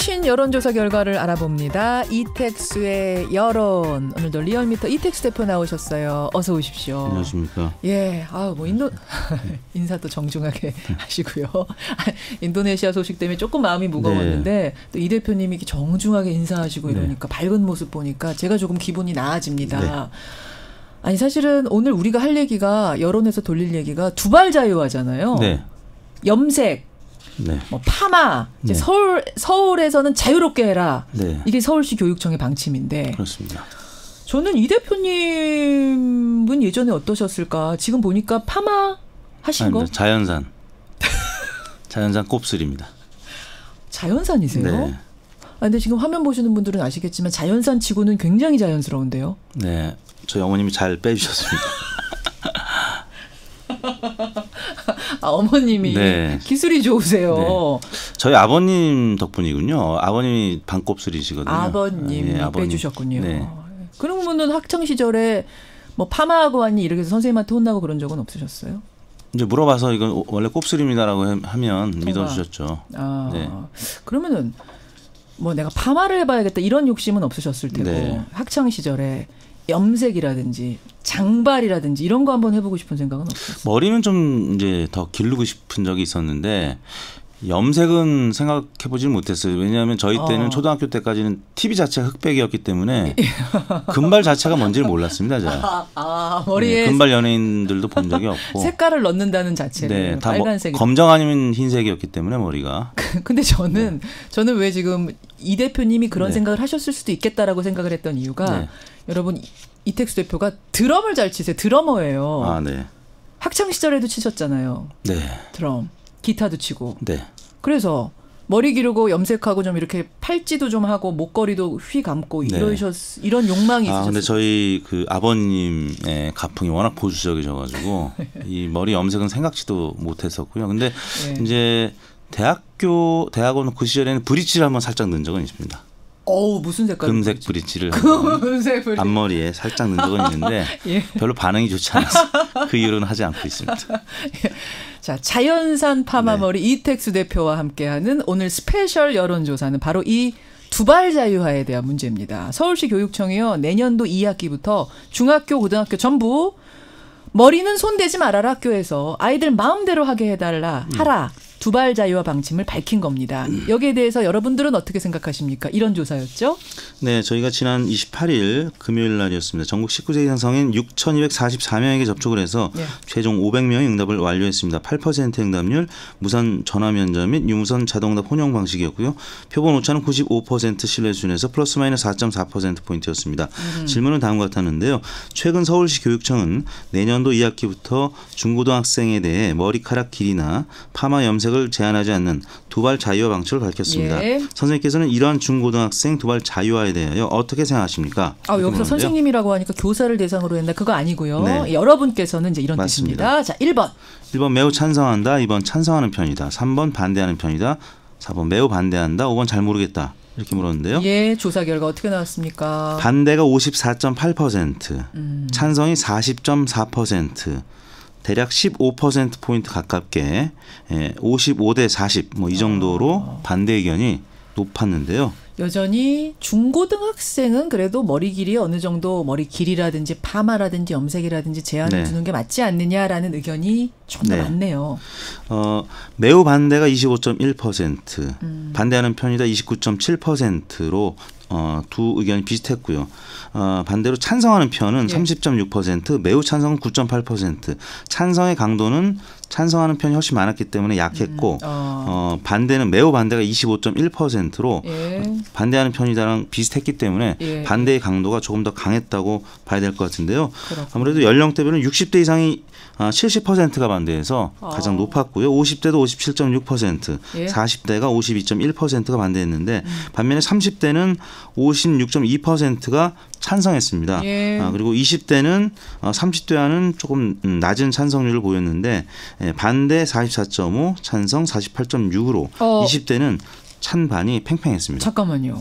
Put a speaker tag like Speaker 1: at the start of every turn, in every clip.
Speaker 1: 최신 여론조사 결과를 알아봅니다. 이택수의 여론. 오늘도 리얼미터 이택수 대표 나오셨어요. 어서 오십시오.
Speaker 2: 안녕하십니까.
Speaker 1: 예, 인사도 정중하게 하시고요. 인도네시아 소식 때문에 조금 마음이 무거웠는데 네. 또 이 대표님이 이렇게 정중하게 인사하시고 이러니까 네. 밝은 모습 보니까 제가 조금 기분이 나아집니다. 네. 아니 사실은 오늘 우리가 할 얘기가 여론에서 돌릴 얘기가 두발 자유화잖아요. 네. 염색, 네. 뭐 파마, 이제 네. 서울에서는 자유롭게 해라. 네. 이게 서울시 교육청의 방침인데.
Speaker 2: 그렇습니다.
Speaker 1: 저는 이 대표님은 예전에 어떠셨을까? 지금 보니까 파마 하신 거?
Speaker 2: 자연산. 자연산 곱슬입니다.
Speaker 1: 자연산이세요?
Speaker 2: 네.
Speaker 1: 근데 지금 화면 보시는 분들은 아시겠지만 자연산 치고는 굉장히 자연스러운데요.
Speaker 2: 네. 저희 어머님이 잘 빼주셨습니다.
Speaker 1: 어머님이 네. 기술이 좋으세요. 네.
Speaker 2: 저희 아버님 덕분이군요. 아버님이 반곱슬이시거든요.
Speaker 1: 아버님이 빼주셨군요. 네. 그러면은 학창 시절에 뭐 파마하고 왔니 이렇게 해서 선생님한테 혼나고 그런 적은 없으셨어요?
Speaker 2: 이제 물어봐서 이건 원래 곱슬입니다라고 하면 믿어주셨죠.
Speaker 1: 네. 그러면은 뭐 내가 파마를 해봐야겠다 이런 욕심은 없으셨을 테고 네. 학창 시절에 염색이라든지 장발이라든지 이런 거 한번 해보고 싶은 생각은 없었어요?
Speaker 2: 머리는 좀 이제 더 기르고 싶은 적이 있었는데 염색은 생각해보질 못했어요. 왜냐하면 저희 때는 초등학교 때까지는 TV 자체가 흑백이었기 때문에 금발 자체가 뭔지를 몰랐습니다.
Speaker 1: 머리에
Speaker 2: 네, 금발 연예인들도 본 적이 없고
Speaker 1: 색깔을 넣는다는 자체를
Speaker 2: 네, 다
Speaker 1: 빨간색
Speaker 2: 검정 아니면 흰색이었기 때문에 머리가.
Speaker 1: 근데 저는 왜 지금 이 대표님이 그런 네. 생각을 하셨을 수도 있겠다라고 생각을 했던 이유가 네. 여러분 이택수 대표가 드럼을 잘 치세요. 드러머예요.
Speaker 2: 네.
Speaker 1: 학창 시절에도 치셨잖아요.
Speaker 2: 네.
Speaker 1: 드럼. 기타도 치고.
Speaker 2: 네.
Speaker 1: 그래서 머리 기르고 염색하고 좀 이렇게 팔찌도 좀 하고 목걸이도 휘 감고
Speaker 2: 네.
Speaker 1: 이런 욕망이 있으셨어요.
Speaker 2: 근데 저희 그 아버님의 가풍이 워낙 보수적이셔가지고 이 머리 염색은 생각지도 못했었고요. 근데 네. 이제 대학원 그 시절에는 브릿지를 한번 살짝 넣은 적은 있습니다.
Speaker 1: 무슨 색깔?
Speaker 2: 금색 브릿지를
Speaker 1: 금색 브릿지.
Speaker 2: 앞머리에 살짝 넣은 적은 있는데 예. 별로 반응이 좋지 않았어요. 그 이후로는 하지 않고 있습니다.
Speaker 1: 자, 자연산 파마머리 네. 이택수 대표와 함께하는 오늘 스페셜 여론조사는 바로 이 두발 자유화에 대한 문제입니다. 서울시 교육청이요. 내년도 2학기부터 중학교, 고등학교 전부 머리는 손대지 말아라 학교에서 아이들 마음대로 하게 해달라 하라. 두발 자유화 방침을 밝힌 겁니다. 여기에 대해서 여러분들은 어떻게 생각하십니까? 이런 조사였죠?
Speaker 2: 네, 저희가 지난 28일 금요일 날이었습니다. 전국 19세 이상 성인 6,244명에게 접촉을 해서 네. 최종 500명의 응답을 완료했습니다. 8% 응답률, 무선 전화 면접 및 유무선 자동응답 혼용 방식이었고요. 표본 오차는 95% 신뢰 수준에서 플러스 마이너스 4.4%포인트였습니다. 질문은 다음과 같았는데요. 최근 서울시 교육청은 내년도 2학기부터 중고등학생에 대해 머리카락 길이나 파마 염색 을 제한하지 않는 두발 자유화 방침을 밝혔습니다. 예. 선생님께서는 이러한 중고등학생 두발 자유화에 대하여 어떻게 생각하십니까?
Speaker 1: 여기서 선생님이라고 하니까 교사를 대상으로 했나? 그거 아니고요. 네. 여러분께서는 이제 이런
Speaker 2: 맞습니다.
Speaker 1: 뜻입니다. 자, 1번
Speaker 2: 매우 찬성한다. 2번 찬성하는 편이다. 3번 반대하는 편이다. 4번 매우 반대한다. 5번 잘 모르겠다. 이렇게 물었는데요.
Speaker 1: 예, 조사 결과 어떻게 나왔습니까?
Speaker 2: 반대가 54.8%, 찬성이 40.4%, 대략 15%포인트 가깝게 55대 40 뭐 이 정도로 반대 의견이 높았는데요.
Speaker 1: 여전히 중고등학생은 그래도 머리 길이 어느 정도 머리 길이라든지 파마라든지 염색이라든지 제한을
Speaker 2: 네.
Speaker 1: 두는 게 맞지 않느냐라는 의견이 좀 더 많네요.
Speaker 2: 매우 반대가 25.1%, 반대하는 편이다 29.7%로 두 의견이 비슷했고요. 반대로 찬성하는 편은 예. 30.6%, 매우 찬성은 9.8%. 찬성의 강도는 찬성하는 편이 훨씬 많았기 때문에 약했고 반대는 매우 반대가 25.1%로 예. 반대하는 편이다랑 비슷했기 때문에 예. 반대의 강도가 조금 더 강했다고 봐야 될 것 같은데요. 그렇군요. 아무래도 연령대별은 60대 이상이 70%가 반대해서 가장 높았고요. 50대도 57.6%, 예. 40대가 52.1%가 반대했는데 반면에 30대는 56.2%가 찬성했습니다. 예. 그리고 20대는 30대와는 조금 낮은 찬성률을 보였는데 반대 44.5, 찬성 48.6으로 20대는 찬반이 팽팽했습니다.
Speaker 1: 잠깐만요.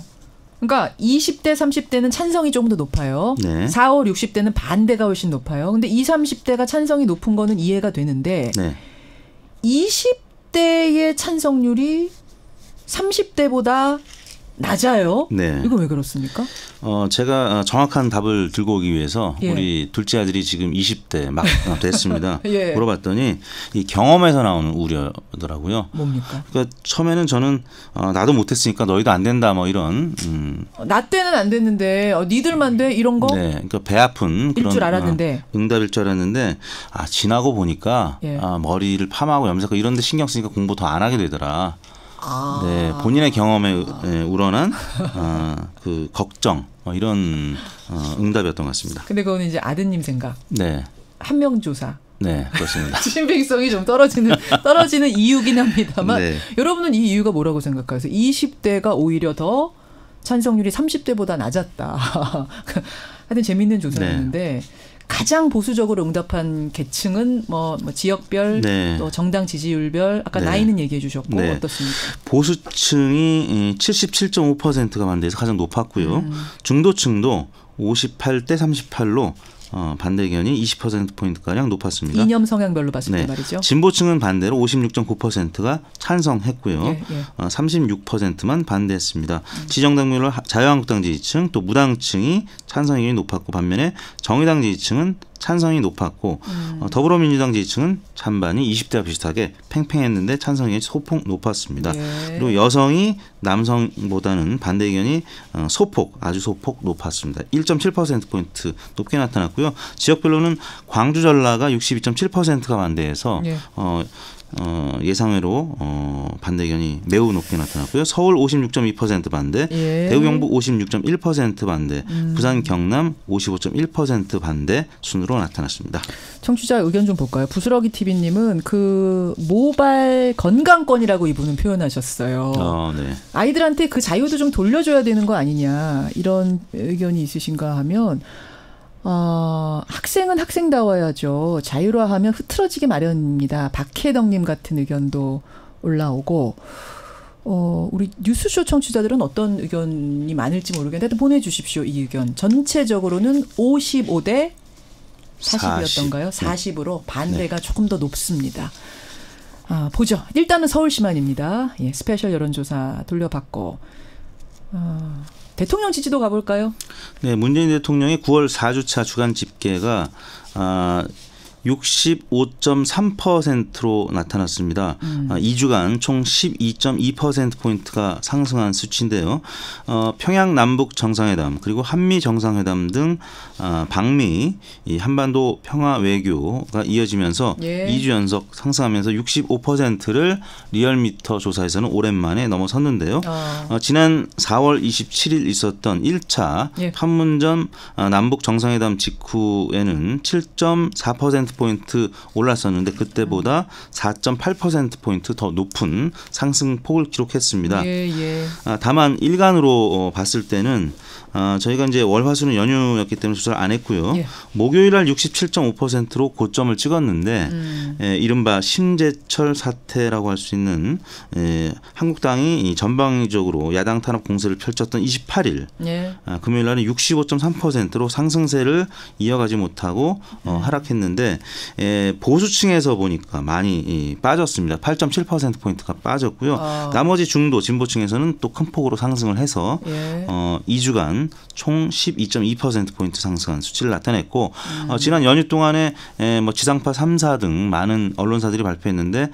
Speaker 1: 그러니까 20대, 30대는 찬성이 조금 더 높아요.
Speaker 2: 네.
Speaker 1: 4, 5, 60대는 반대가 훨씬 높아요. 근데 20, 30대가 찬성이 높은 거는 이해가 되는데
Speaker 2: 네.
Speaker 1: 20대의 찬성률이 30대보다 낮아요?
Speaker 2: 네.
Speaker 1: 이거 왜 그렇습니까?
Speaker 2: 제가 정확한 답을 들고 오기 위해서
Speaker 1: 예.
Speaker 2: 우리 둘째 아들이 지금 20대 막 됐습니다.
Speaker 1: 예.
Speaker 2: 물어봤더니 이 경험에서 나오는 우려더라고요.
Speaker 1: 뭡니까?
Speaker 2: 그러니까 처음에는 저는 나도 못했으니까 너희도 안 된다 뭐 이런.
Speaker 1: 나 때는 안 됐는데 니들만 돼 이런 거?
Speaker 2: 네, 그러니까 배 아픈 그런
Speaker 1: 줄 알았는데.
Speaker 2: 응답일 줄 알았는데 지나고 보니까
Speaker 1: 예.
Speaker 2: 머리를 팜하고 염색하고 이런 데 신경 쓰니까 공부 더 안 하게 되더라.
Speaker 1: 아.
Speaker 2: 네, 본인의 경험에 우러난 그 걱정 이런 응답이었던 것 같습니다.
Speaker 1: 근데 그거는 이제 아드님 생각.
Speaker 2: 네,
Speaker 1: 한명조사.
Speaker 2: 네, 그렇습니다.
Speaker 1: 신빙성이 좀 떨어지는 이유긴 합니다만
Speaker 2: 네.
Speaker 1: 여러분은 이 이유가 뭐라고 생각하세요? 20대가 오히려 더 찬성률이 30대보다 낮았다. 하여튼 재미있는 조사였는데 가장 보수적으로 응답한 계층은 뭐 지역별
Speaker 2: 네.
Speaker 1: 또 정당 지지율별 아까
Speaker 2: 네.
Speaker 1: 나이는 얘기해 주셨고
Speaker 2: 네.
Speaker 1: 어떻습니까?
Speaker 2: 보수층이 77.5%가 반대해서 가장 높았고요. 중도층도 58대 38로 반대 의견이 20%포인트가량 높았습니다.
Speaker 1: 이념 성향별로 봤을 때
Speaker 2: 네.
Speaker 1: 말이죠.
Speaker 2: 진보층은 반대로 56.9%가 찬성했고요.
Speaker 1: 예, 예.
Speaker 2: 36%만 반대했습니다. 지정당별로 자유한국당 지지층 또 무당층이 찬성 의견이 높았고 반면에 정의당 지지층은 찬성이 높았고 더불어민주당 지지층은 찬반이 20대와 비슷하게 팽팽했는데 찬성 의견이 소폭 높았습니다.
Speaker 1: 예.
Speaker 2: 그리고 여성이 남성보다는 반대 의견이 아주 소폭 높았습니다. 1.7%포인트 높게 나타났고요. 지역별로는 광주 전라가 62.7%가 반대해서
Speaker 1: 예.
Speaker 2: 예상외로 반대 의견이 매우 높게 나타났고요. 서울 56.2% 반대,
Speaker 1: 예.
Speaker 2: 대구 경북 56.1% 반대, 부산 경남 55.1% 반대 순으로 나타났습니다.
Speaker 1: 청취자 의견 좀 볼까요? 부스러기 TV님은 그 모발 건강권이라고 이분은 표현하셨어요.
Speaker 2: 네.
Speaker 1: 아이들한테 그 자유도 좀 돌려줘야 되는 거 아니냐 이런 의견이 있으신가 하면 학생은 학생다워야죠. 자율화하면 흐트러지게 마련입니다. 박혜덕님 같은 의견도 올라오고 우리 뉴스쇼 청취자들은 어떤 의견이 많을지 모르겠는데 보내주십시오. 이 의견. 전체적으로는 55대 40이었던가요? 40으로 반대가 조금 더 높습니다. 보죠. 일단은 서울시만입니다. 예, 스페셜 여론조사 돌려봤고 대통령 지지도 가볼까요?
Speaker 2: 네, 문재인 대통령의 9월 4주차 주간 집계가 65.3%로 나타났습니다. 2주간 총 12.2%포인트가 상승한 수치인데요. 평양 남북 정상회담 그리고 한미 정상회담 등 방미 이 한반도 평화 외교가 이어지면서
Speaker 1: 예.
Speaker 2: 2주 연속 상승하면서 65%를 리얼미터 조사에서는 오랜만에 넘어섰는데요. 지난 4월 27일 있었던 1차
Speaker 1: 예.
Speaker 2: 판문점 남북 정상회담 직후에는 7.4%포인트 올랐었는데 그때보다 4.8%포인트 더 높은 상승폭을 기록했습니다.
Speaker 1: 예, 예.
Speaker 2: 다만 일간으로 봤을 때는 저희가 이제 월화수는 연휴였기 때문에 조사를 안 했고요.
Speaker 1: 예.
Speaker 2: 목요일 날 67.5%로 고점을 찍었는데 이른바 심재철 사태라고 할 수 있는 한국당이 전방위적으로 야당 탄압 공세를 펼쳤던 28일
Speaker 1: 예.
Speaker 2: 금요일 날은 65.3%로 상승세를 이어가지 못하고 하락했는데 보수층에서 보니까 많이 빠졌습니다. 8.7%포인트가 빠졌고요. 나머지 중도 진보층에서는 또 큰 폭으로 상승을 해서
Speaker 1: 예.
Speaker 2: 2주간 총 12.2%포인트 상승한 수치를 나타냈고 지난 연휴 동안에 뭐 지상파 3사 등 많은 언론사들이 발표했는데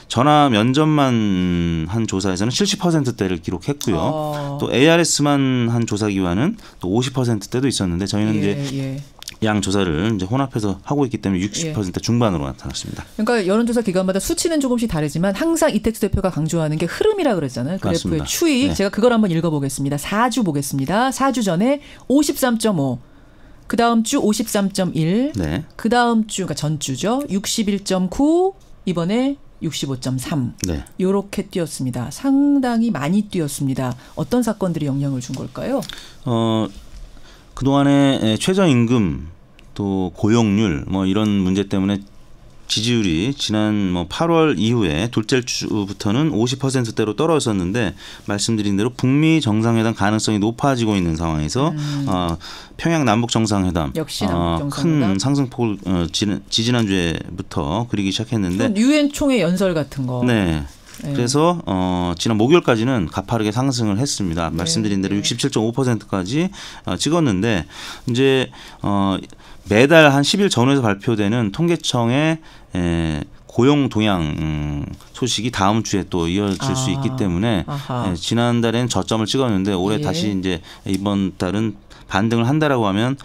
Speaker 2: 전화 면접만 한 조사에서는 70%대를 기록했고요. 또 ARS만 한 조사 기관은 또 50%대도 있었는데 저희는 이제 양 조사를 이제 혼합해서 하고 있기 때문에 60% 중반으로 나타났습니다.
Speaker 1: 그러니까 여론조사 기관마다 수치는 조금씩 다르지만 항상 이택수 대표가 강조하는 게 흐름이라 그랬잖아요. 그래프의 추이.
Speaker 2: 네. 제가
Speaker 1: 그걸 한번 읽어보겠습니다. 4주 보겠습니다. 4주 전에 53.5. 그 다음 주 53.1.
Speaker 2: 네.
Speaker 1: 그 다음 주, 그러니까 전주죠. 61.9. 이번에 65.3.
Speaker 2: 네.
Speaker 1: 이렇게 뛰었습니다. 상당히 많이 뛰었습니다. 어떤 사건들이 영향을 준 걸까요?
Speaker 2: 그동안에 최저임금 또 고용률 뭐 이런 문제 때문에 지지율이 지난 8월 이후에 둘째 주부터는 50%대로 떨어졌었는데 말씀드린 대로 북미 정상회담 가능성이 높아지고 있는 상황에서 평양 남북 정상회담
Speaker 1: 역시 남북 정상회담
Speaker 2: 큰 상승폭을 지지난주에부터 그리기 시작했는데
Speaker 1: 유엔 총회 연설 같은 거.
Speaker 2: 네.
Speaker 1: 네.
Speaker 2: 그래서 지난 목요일까지는 가파르게 상승을 했습니다.
Speaker 1: 네.
Speaker 2: 말씀드린 대로
Speaker 1: 네.
Speaker 2: 67.5%까지 찍었는데 이제 매달 한 10일 전후에서 발표되는 통계청의 고용 동향 소식이 다음 주에 또 이어질 수 있기 때문에 지난달에는 저점을 찍었는데 올해
Speaker 1: 예.
Speaker 2: 다시 이제 이번 달은 반등을 한다라고 하면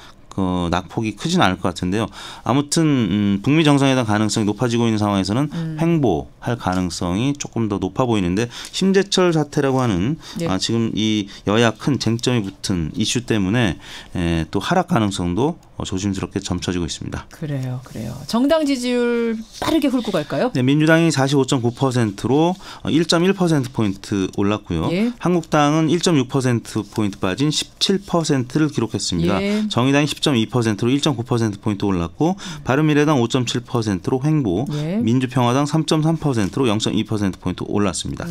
Speaker 2: 낙폭이 크진 않을 것 같은데요. 아무튼 북미 정상회담 가능성이 높아지고 있는 상황에서는 횡보할 가능성이 조금 더 높아 보이는데 심재철 사태라고 하는
Speaker 1: 네.
Speaker 2: 지금 이 여야 큰 쟁점이 붙은 이슈 때문에 또 하락 가능성도 조심스럽게 점쳐지고 있습니다.
Speaker 1: 그래요. 정당 지지율 빠르게 훑고 갈까요?
Speaker 2: 네, 민주당이 45.9%로 1.1%포인트 올랐고요.
Speaker 1: 예.
Speaker 2: 한국당은 1.6%포인트 빠진 17%를 기록했습니다.
Speaker 1: 예.
Speaker 2: 정의당이 10.2%로 1.9%포인트 올랐고 바른미래당 5.7%로 횡보,
Speaker 1: 예.
Speaker 2: 민주평화당 3.3%로 0.2%포인트 올랐습니다.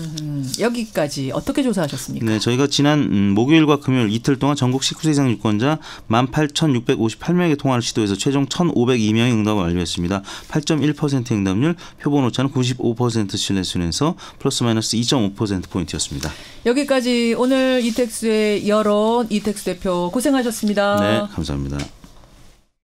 Speaker 1: 여기까지 어떻게 조사하셨습니까?
Speaker 2: 네, 저희가 지난 목요일과 금요일 이틀 동안 전국 19세 이상 유권자 18,658명에게 통화를 시도해서 최종 1,502명의 응답을 완료했습니다. 8.1% 응답률, 표본 오차는 95% 신뢰순에서 플러스 마이너스 2.5%포인트였습니다.
Speaker 1: 여기까지 오늘 이택수의 여론 이택수 대표 고생하셨습니다.
Speaker 2: 네, 감사합니다.